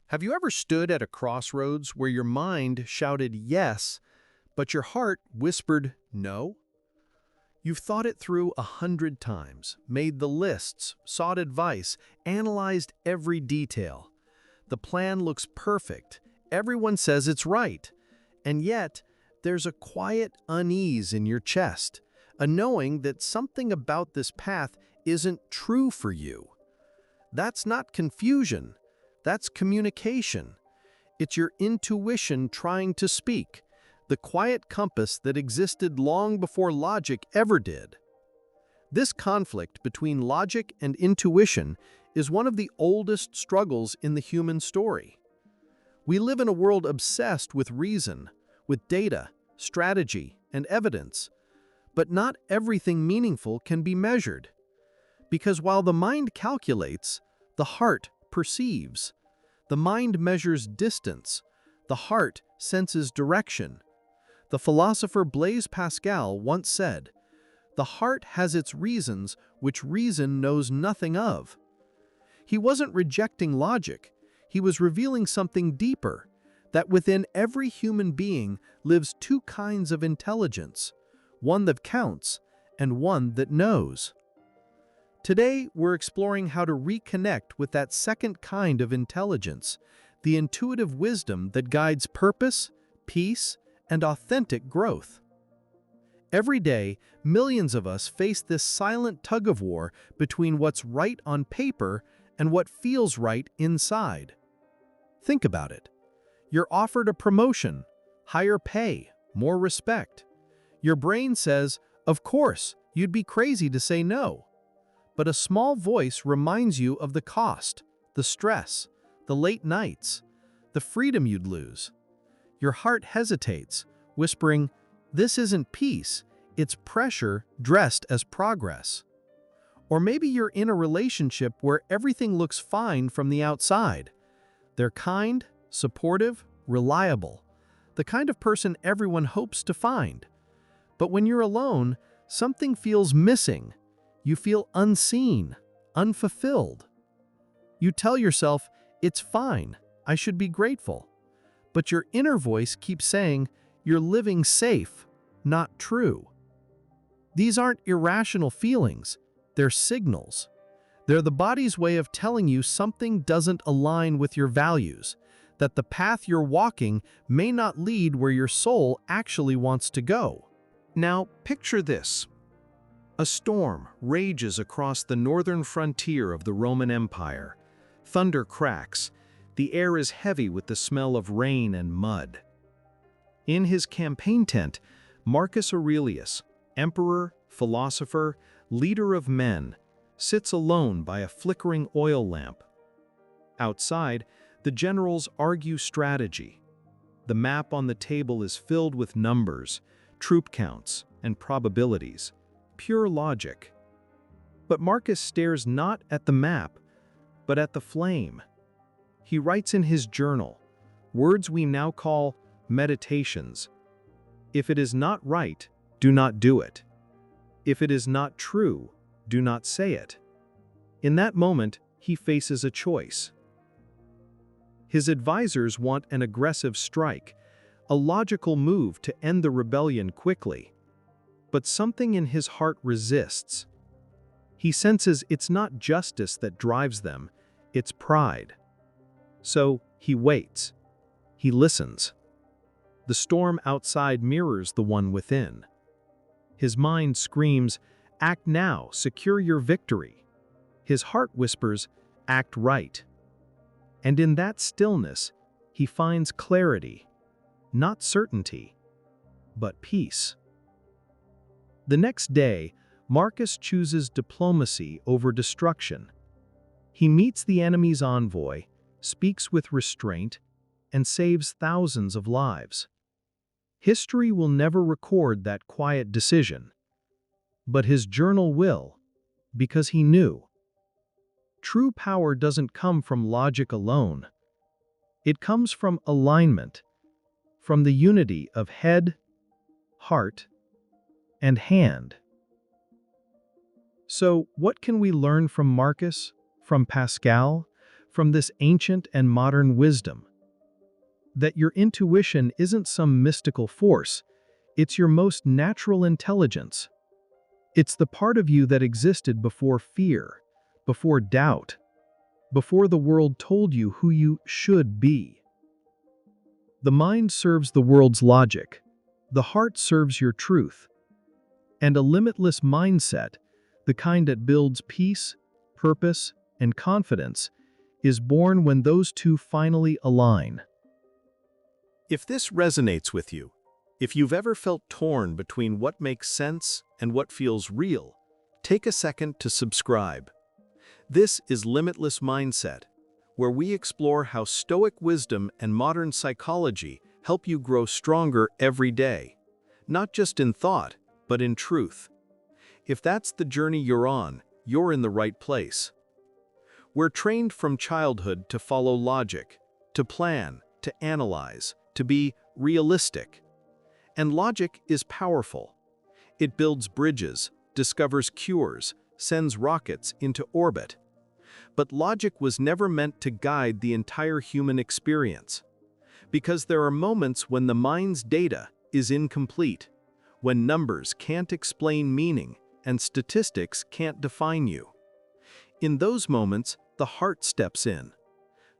Have you ever stood at a crossroads where your mind shouted yes, but your heart whispered no? You've thought it through 100 times, made the lists, sought advice, analyzed every detail. The plan looks perfect. Everyone says it's right. And yet, there's a quiet unease in your chest, a knowing that something about this path isn't true for you. That's not confusion. That's communication. It's your intuition trying to speak, the quiet compass that existed long before logic ever did. This conflict between logic and intuition is one of the oldest struggles in the human story. We live in a world obsessed with reason, with data, strategy, and evidence, but not everything meaningful can be measured. Because while the mind calculates, the heart perceives. The mind measures distance. The heart senses direction. The philosopher Blaise Pascal once said, "The heart has its reasons which reason knows nothing of." He wasn't rejecting logic. He was revealing something deeper, that within every human being lives two kinds of intelligence, one that counts and one that knows. Today, we're exploring how to reconnect with that second kind of intelligence, the intuitive wisdom that guides purpose, peace, and authentic growth. Every day, millions of us face this silent tug-of-war between what's right on paper and what feels right inside. Think about it. You're offered a promotion, higher pay, more respect. Your brain says, of course, you'd be crazy to say no. But a small voice reminds you of the cost, the stress, the late nights, the freedom you'd lose. Your heart hesitates, whispering, "This isn't peace, it's pressure dressed as progress." Or maybe you're in a relationship where everything looks fine from the outside. They're kind, supportive, reliable, the kind of person everyone hopes to find. But when you're alone, something feels missing. You feel unseen, unfulfilled. You tell yourself, "It's fine, I should be grateful." But your inner voice keeps saying, "You're living safe, not true." These aren't irrational feelings, they're signals. They're the body's way of telling you something doesn't align with your values, that the path you're walking may not lead where your soul actually wants to go. Now, picture this. A storm rages across the northern frontier of the Roman Empire. Thunder cracks. The air is heavy with the smell of rain and mud. In his campaign tent, Marcus Aurelius, emperor, philosopher, leader of men, sits alone by a flickering oil lamp. Outside, the generals argue strategy. The map on the table is filled with numbers, troop counts, and probabilities. Pure logic. But Marcus stares not at the map, but at the flame. He writes in his journal, words we now call meditations. If it is not right, do not do it. If it is not true, do not say it. In that moment, he faces a choice. His advisors want an aggressive strike, a logical move to end the rebellion quickly. But something in his heart resists. He senses it's not justice that drives them, it's pride. So he waits. He listens. The storm outside mirrors the one within. His mind screams, "Act now, secure your victory." His heart whispers, "Act right." And in that stillness, he finds clarity, not certainty, but peace. The next day, Marcus chooses diplomacy over destruction. He meets the enemy's envoy, speaks with restraint, and saves thousands of lives. History will never record that quiet decision. But his journal will, because he knew. True power doesn't come from logic alone. It comes from alignment, from the unity of head, heart, and hand. So, what can we learn from Marcus, from Pascal, from this ancient and modern wisdom. That your intuition isn't some mystical force, it's your most natural intelligence. It's the part of you that existed before fear, before doubt, before the world told you who you should be. The mind serves the world's logic, the heart serves your truth. And a limitless mindset, the kind that builds peace, purpose, and confidence, is born when those two finally align. If this resonates with you, if you've ever felt torn between what makes sense and what feels real, take a second to subscribe. This is Limitless Mindset, where we explore how Stoic wisdom and modern psychology help you grow stronger every day, not just in thought, but in truth. If that's the journey you're on, you're in the right place. We're trained from childhood to follow logic, to plan, to analyze, to be realistic. And logic is powerful. It builds bridges, discovers cures, sends rockets into orbit. But logic was never meant to guide the entire human experience. Because there are moments when the mind's data is incomplete, when numbers can't explain meaning and statistics can't define you. In those moments, the heart steps in.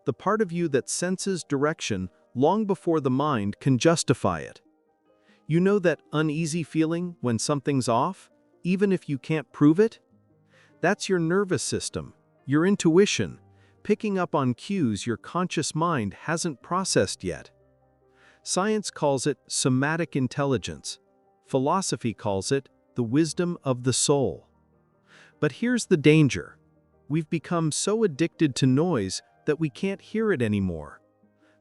The part of you that senses direction long before the mind can justify it. You know that uneasy feeling when something's off, even if you can't prove it? That's your nervous system, your intuition, picking up on cues your conscious mind hasn't processed yet. Science calls it somatic intelligence. Philosophy calls it the wisdom of the soul. But here's the danger. We've become so addicted to noise that we can't hear it anymore.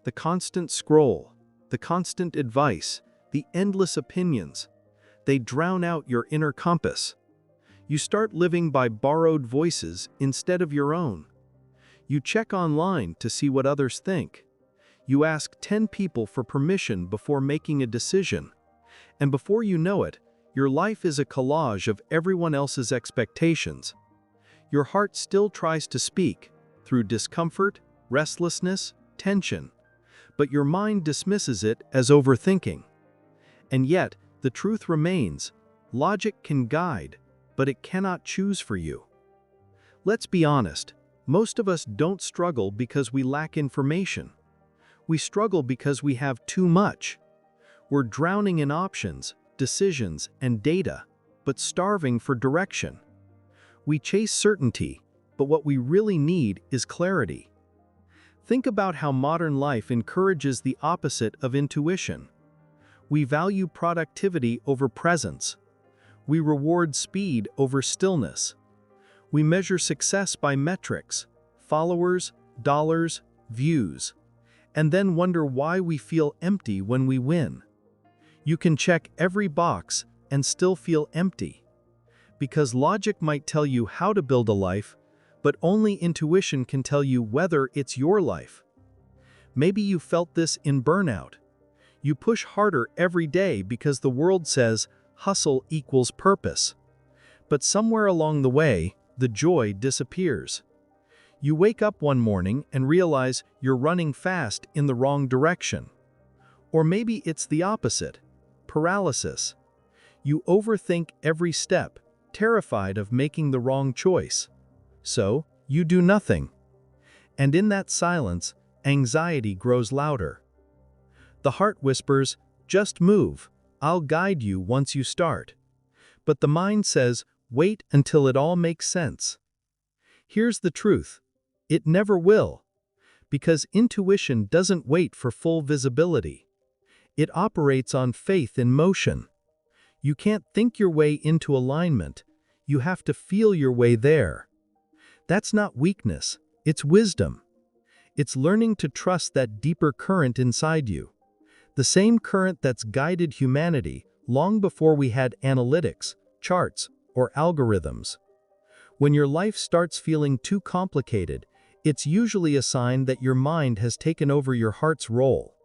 The constant scroll, the constant advice, the endless opinions, they drown out your inner compass. You start living by borrowed voices instead of your own. You check online to see what others think. You ask 10 people for permission before making a decision. And before you know it, your life is a collage of everyone else's expectations. Your heart still tries to speak, through discomfort, restlessness, tension. But your mind dismisses it as overthinking. And yet, the truth remains, logic can guide, but it cannot choose for you. Let's be honest, most of us don't struggle because we lack information. We struggle because we have too much. We're drowning in options, decisions, and data, but starving for direction. We chase certainty, but what we really need is clarity. Think about how modern life encourages the opposite of intuition. We value productivity over presence. We reward speed over stillness. We measure success by metrics, followers, dollars, views, and then wonder why we feel empty when we win. You can check every box and still feel empty. Because logic might tell you how to build a life, but only intuition can tell you whether it's your life. Maybe you felt this in burnout. You push harder every day because the world says hustle equals purpose. But somewhere along the way, the joy disappears. You wake up one morning and realize you're running fast in the wrong direction. Or maybe it's the opposite, paralysis. You overthink every step, terrified of making the wrong choice. So, you do nothing. And in that silence, anxiety grows louder. The heart whispers, "Just move. I'll guide you once you start." But the mind says, "Wait until it all makes sense." Here's the truth. It never will. Because intuition doesn't wait for full visibility. It operates on faith in motion. You can't think your way into alignment. You have to feel your way there. That's not weakness. It's wisdom. It's learning to trust that deeper current inside you. The same current that's guided humanity long before we had analytics, charts, or algorithms. When your life starts feeling too complicated, it's usually a sign that your mind has taken over your heart's role.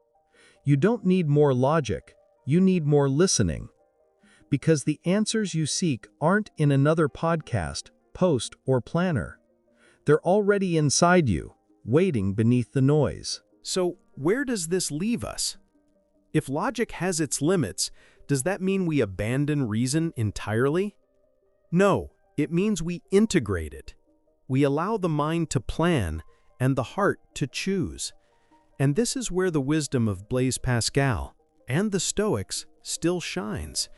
You don't need more logic, you need more listening. Because the answers you seek aren't in another podcast, post, or planner. They're already inside you, waiting beneath the noise. So, where does this leave us? If logic has its limits, does that mean we abandon reason entirely? No, it means we integrate it. We allow the mind to plan and the heart to choose. And this is where the wisdom of Blaise Pascal and the Stoics still shines,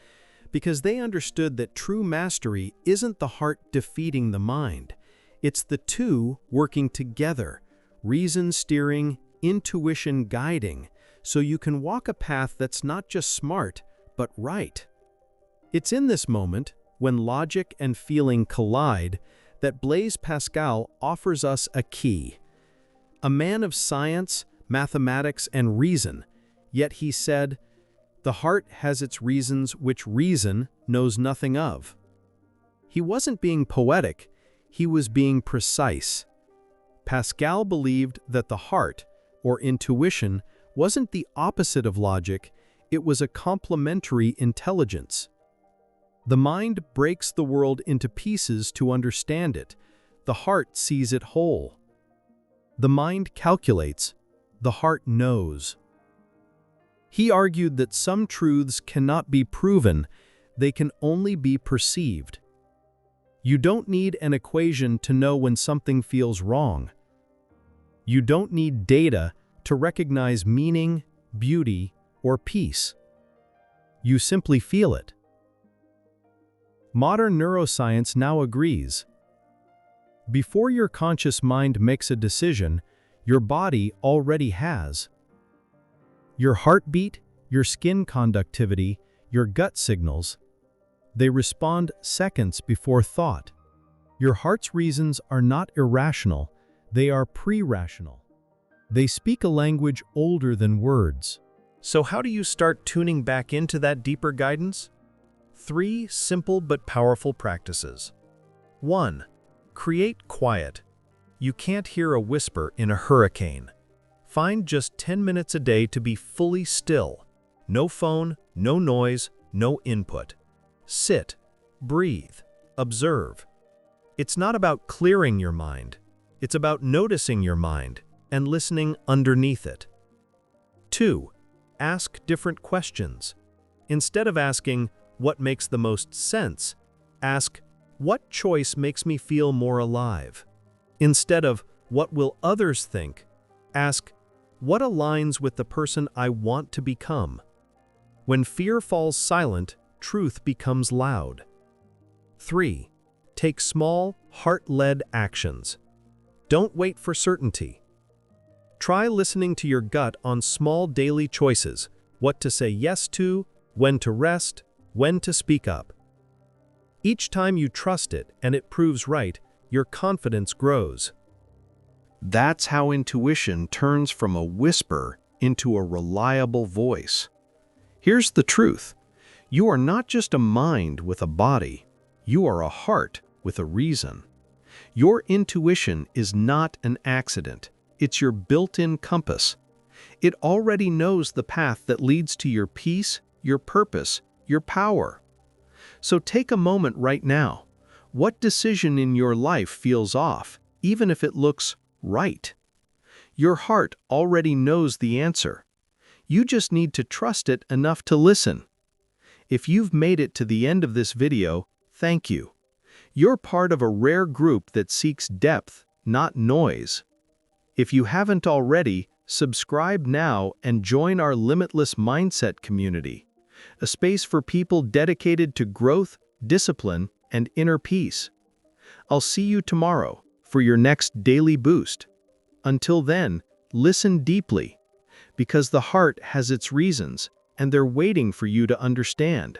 because they understood that true mastery isn't the heart defeating the mind. It's the two working together, reason steering, intuition guiding, so you can walk a path that's not just smart, but right. It's in this moment, when logic and feeling collide, that Blaise Pascal offers us a key. A man of science, mathematics, and reason, yet he said, "The heart has its reasons which reason knows nothing of." He wasn't being poetic, he was being precise. Pascal believed that the heart, or intuition, wasn't the opposite of logic, it was a complementary intelligence. The mind breaks the world into pieces to understand it. The heart sees it whole. The mind calculates, the heart knows. He argued that some truths cannot be proven, they can only be perceived. You don't need an equation to know when something feels wrong. You don't need data to recognize meaning, beauty, or peace. You simply feel it. Modern neuroscience now agrees. Before your conscious mind makes a decision, your body already has. Your heartbeat, your skin conductivity, your gut signals, they respond seconds before thought. Your heart's reasons are not irrational, they are pre-rational. They speak a language older than words. So how do you start tuning back into that deeper guidance? 3 simple but powerful practices. 1. Create quiet. You can't hear a whisper in a hurricane. Find just 10 minutes a day to be fully still. No phone, no noise, no input. Sit, breathe, observe. It's not about clearing your mind. It's about noticing your mind and listening underneath it. 2. Ask different questions. Instead of asking, "What makes the most sense?" ask, "What choice makes me feel more alive?" Instead of, "What will others think?" ask, "What aligns with the person I want to become?" When fear falls silent, truth becomes loud. 3. Take small, heart-led actions. Don't wait for certainty. Try listening to your gut on small daily choices, what to say yes to, when to rest, when to speak up. Each time you trust it and it proves right, your confidence grows. That's how intuition turns from a whisper into a reliable voice. Here's the truth. You are not just a mind with a body. You are a heart with a reason. Your intuition is not an accident. It's your built-in compass. It already knows the path that leads to your peace, your purpose, your power. So take a moment right now. What decision in your life feels off, even if it looks right? Your heart already knows the answer. You just need to trust it enough to listen. If you've made it to the end of this video, thank you. You're part of a rare group that seeks depth, not noise. If you haven't already, subscribe now and join our Limitless Mindset community, a space for people dedicated to growth, discipline, and inner peace. I'll see you tomorrow for your next daily boost. Until then, listen deeply, because the heart has its reasons, and they're waiting for you to understand.